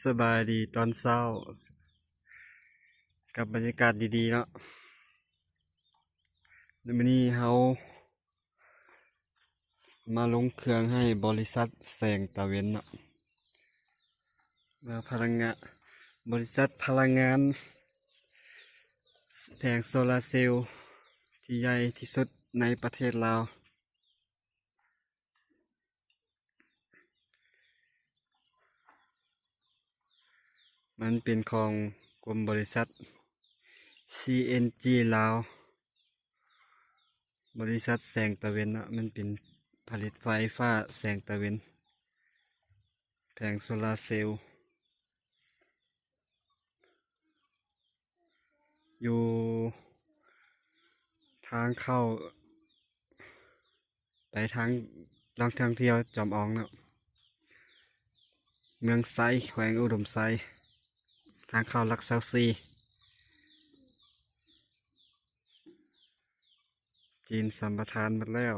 สบายดีตอนเช้ากับบรรยากาศดีๆเนาะวันนี้เรามาลงเครื่องให้บริษัทแสงตะเวนเนาะพลังงานบริษัทพลังงานแผงโซลาร์เซลล์ที่ใหญ่ที่สุดในประเทศลาวมันเป็นของกรมบริษัท CNG ลาวบริษัทแสงตะเวนเนาะมันเป็นผลิตไฟฟ้าแสงตะเวนแผงโซลาร์เซลล์อยู่ทางเข้าไปทางท่องเที่ยวจอมอองเนาะเมืองไซแขวงอุดมไซทางเข้าลักเซาซีจีนสัมปทานหมดแล้ว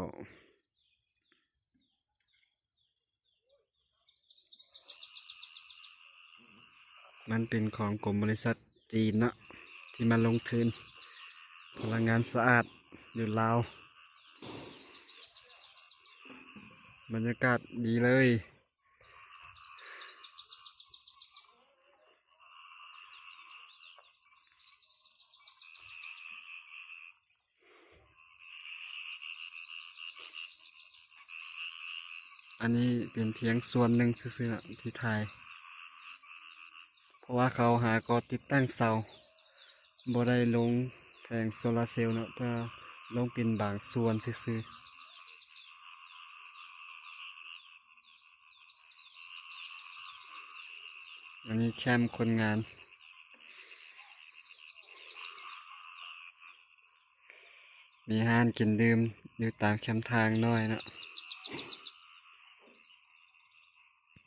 มันเป็นของกรมบริษัทจีนเนาะที่มาลงทุนพลังงานสะอาดอยู่ลาวบรรยากาศดีเลยอันนี้เป็นเพียงส่วนหนึ่งซื่อๆที่ไทยเพราะว่าเขาหาก็ติดตั้งเสาบ่ได้ลงแผงโซลาร์เซลล์เนาะเพื่อลงเป็นบางส่วนซื่อๆอันนี้แคมป์คนงานมีอาหารกินดื่มอยู่ตามแคมป์ทางน้อยเนาะ